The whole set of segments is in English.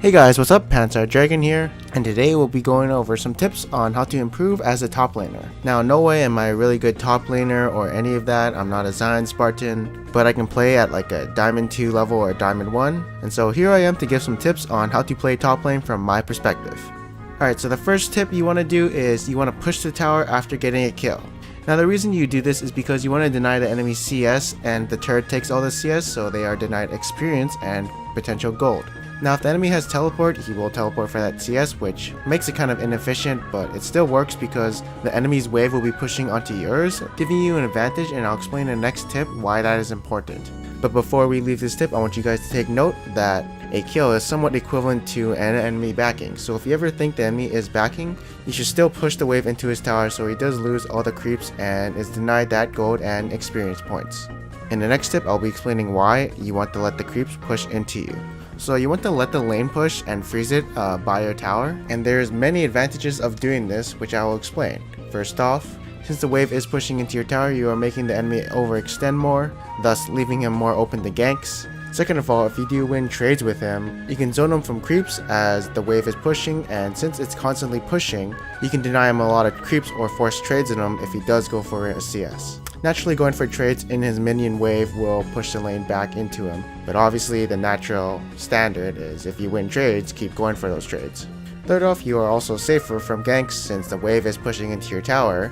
Hey guys, what's up? Panzer Dragon here, and today we'll be going over some tips on how to improve as a top laner. Now, no way am I a really good top laner or any of that. I'm not a Zion Spartan, but I can play at like a Diamond 2 level or Diamond 1, and so here I am to give some tips on how to play top lane from my perspective. Alright, so the first tip you want to do is you want to push the tower after getting a kill. Now the reason you do this is because you want to deny the enemy CS, and the turret takes all the CS, so they are denied experience and potential gold. Now if the enemy has teleport, he will teleport for that CS, which makes it kind of inefficient, but it still works because the enemy's wave will be pushing onto yours, giving you an advantage, and I'll explain in the next tip why that is important. But before we leave this tip, I want you guys to take note that a kill is somewhat equivalent to an enemy backing, so if you ever think the enemy is backing, you should still push the wave into his tower so he does lose all the creeps and is denied that gold and experience points. In the next tip, I'll be explaining why you want to let the creeps push into you. So you want to let the lane push and freeze it by your tower, and there's many advantages of doing this, which I will explain. First off, since the wave is pushing into your tower, you are making the enemy overextend more, thus leaving him more open to ganks. Second of all, if you do win trades with him, you can zone him from creeps as the wave is pushing, and since it's constantly pushing, you can deny him a lot of creeps or force trades in him if he does go for a CS. Naturally, going for trades in his minion wave will push the lane back into him, but obviously the natural standard is if you win trades, keep going for those trades. Third off, you are also safer from ganks since the wave is pushing into your tower,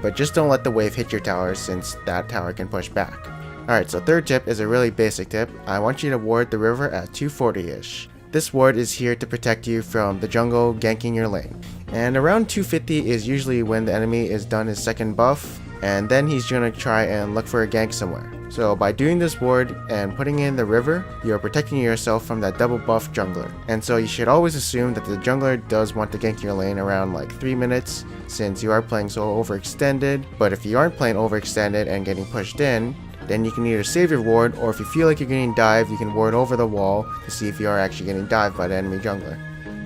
but just don't let the wave hit your tower since that tower can push back. Alright, so third tip is a really basic tip. I want you to ward the river at 240-ish. This ward is here to protect you from the jungle ganking your lane. And around 250 is usually when the enemy is done his second buff, and then he's gonna try and look for a gank somewhere. So by doing this ward and putting in the river, you are protecting yourself from that double buff jungler. And so you should always assume that the jungler does want to gank your lane around like 3 minutes since you are playing so overextended, but if you aren't playing overextended and getting pushed in, then you can either save your ward, or if you feel like you're getting dived, you can ward over the wall to see if you are actually getting dived by the enemy jungler.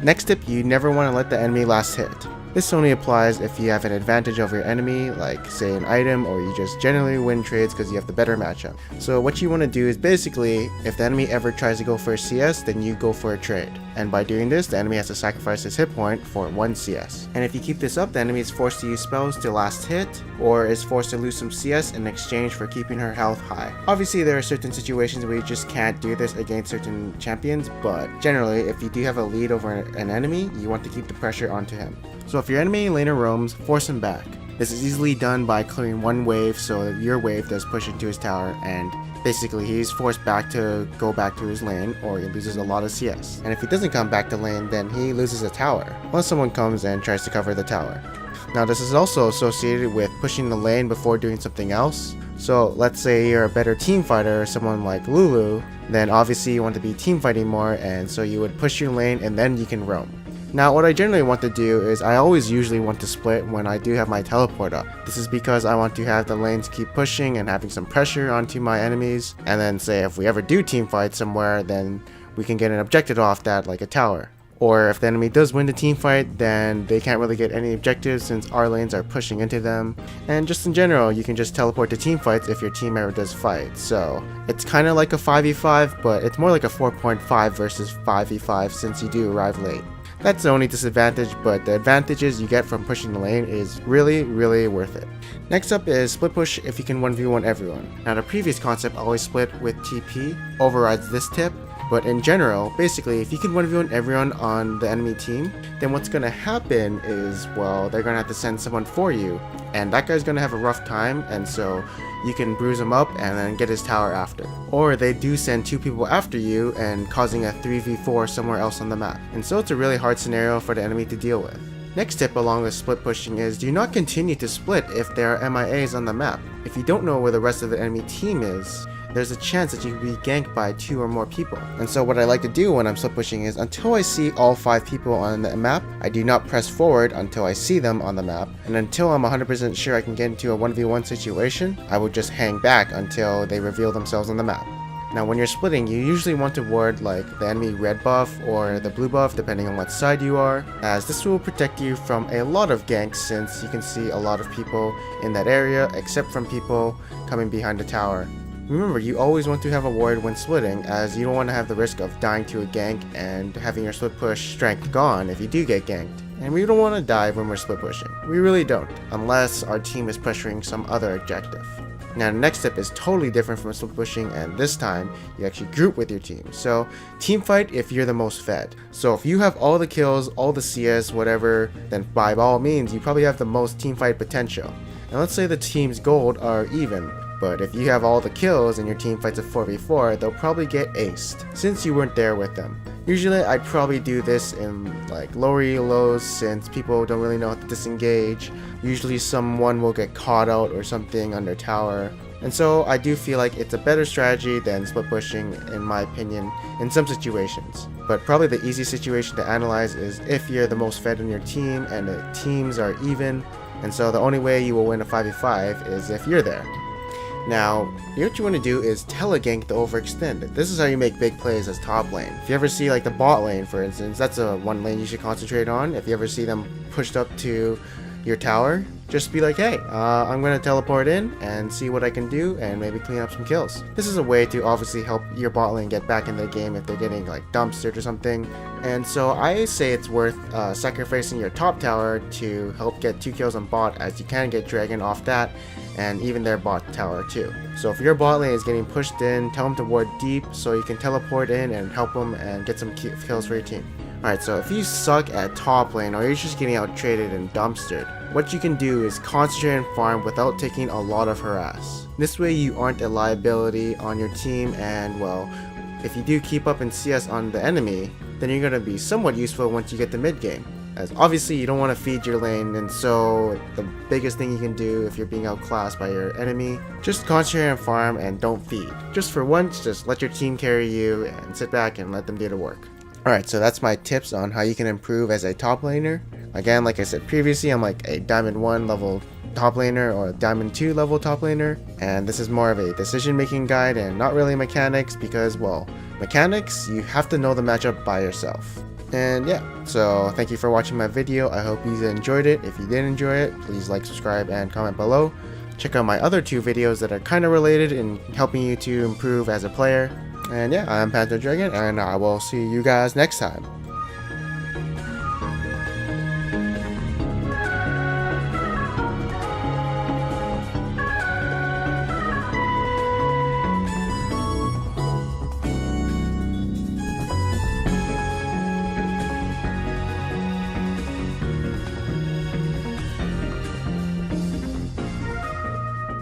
Next tip, you never want to let the enemy last hit. This only applies if you have an advantage over your enemy, like say an item, or you just generally win trades because you have the better matchup. So what you want to do is basically, if the enemy ever tries to go for a CS, then you go for a trade. And by doing this, the enemy has to sacrifice his hit point for 1 CS. And if you keep this up, the enemy is forced to use spells to last hit, or is forced to lose some CS in exchange for keeping her health high. Obviously, there are certain situations where you just can't do this against certain champions, but generally, if you do have a lead over an enemy, you want to keep the pressure onto him. So if your enemy laner roams, force him back. This is easily done by clearing one wave so that your wave does push into his tower, and basically he's forced back to go back to his lane, or he loses a lot of CS. And if he doesn't come back to lane, then he loses a tower, unless someone comes and tries to cover the tower. Now this is also associated with pushing the lane before doing something else. So let's say you're a better team fighter, someone like Lulu, then obviously you want to be team fighting more, and so you would push your lane and then you can roam. Now what I generally want to do is I always usually want to split when I do have my teleport up. This is because I want to have the lanes keep pushing and having some pressure onto my enemies, and then say if we ever do team fight somewhere, then we can get an objective off that, like a tower. Or if the enemy does win the team fight, then they can't really get any objectives since our lanes are pushing into them. And just in general, you can just teleport to team fights if your team ever does fight. So it's kind of like a 5v5, but it's more like a 4.5 versus 5v5 since you do arrive late. That's the only disadvantage, but the advantages you get from pushing the lane is really worth it. Next up is split push if you can 1v1 everyone. Now the previous concept, always split with TP, overrides this tip, but in general, basically if you can 1v1 everyone on the enemy team, then what's gonna happen is, well, they're gonna have to send someone for you, and that guy's gonna have a rough time, and so you can bruise him up and then get his tower after. Or they do send 2 people after you and causing a 3v4 somewhere else on the map. And so it's a really hard scenario for the enemy to deal with. Next tip along with split pushing is do not continue to split if there are MIAs on the map. If you don't know where the rest of the enemy team is, there's a chance that you could be ganked by 2 or more people. And so what I like to do when I'm split pushing is until I see all 5 people on the map, I do not press forward until I see them on the map. And until I'm 100% sure I can get into a 1v1 situation, I will just hang back until they reveal themselves on the map. Now when you're splitting, you usually want to ward like the enemy red buff or the blue buff depending on what side you are, as this will protect you from a lot of ganks since you can see a lot of people in that area except from people coming behind the tower. Remember, you always want to have a ward when splitting, as you don't want to have the risk of dying to a gank and having your split push strength gone if you do get ganked. And we don't want to dive when we're split pushing. We really don't, unless our team is pressuring some other objective. Now the next tip is totally different from split pushing, and this time you actually group with your team. So team fight if you're the most fed. So if you have all the kills, all the CS, whatever, then by all means you probably have the most team fight potential. And let's say the team's gold are even, but if you have all the kills and your team fights a 4v4, they'll probably get aced, since you weren't there with them. Usually I'd probably do this in like lower elos, since people don't really know how to disengage. Usually someone will get caught out or something under tower. And so I do feel like it's a better strategy than split pushing, in my opinion, in some situations. But probably the easy situation to analyze is if you're the most fed in your team and the teams are even. And so the only way you will win a 5v5 is if you're there. Now, what you want to do is telegank the overextend. This is how you make big plays as top lane. If you ever see like the bot lane, for instance, that's a one lane you should concentrate on. If you ever see them pushed up to your tower, just be like, hey, I'm going to teleport in and see what I can do and maybe clean up some kills. This is a way to obviously help your bot lane get back in the game if they're getting like dumpstered or something. And so I say it's worth sacrificing your top tower to help get 2 kills on bot, as you can get Dragon off that and even their bot tower too. So if your bot lane is getting pushed in, tell them to ward deep so you can teleport in and help them and get some kills for your team. Alright, so if you suck at top lane or you're just getting out traded and dumpstered, what you can do is concentrate and farm without taking a lot of harass. This way you aren't a liability on your team, and well, if you do keep up in CS on the enemy, then you're going to be somewhat useful once you get to mid game. As obviously you don't want to feed your lane, and so the biggest thing you can do if you're being outclassed by your enemy, just concentrate and farm and don't feed. Just for once, just let your team carry you and sit back and let them do the work. Alright, so that's my tips on how you can improve as a top laner. Again, like I said previously, I'm like a Diamond 1 level top laner or a Diamond 2 level top laner, and this is more of a decision making guide and not really mechanics, because well, mechanics, you have to know the matchup by yourself. And yeah, so thank you for watching my video. I hope you enjoyed it. If you did enjoy it, please like, subscribe, and comment below. Check out my other 2 videos that are kind of related in helping you to improve as a player. And yeah, I'm Panther Dragon, and I will see you guys next time.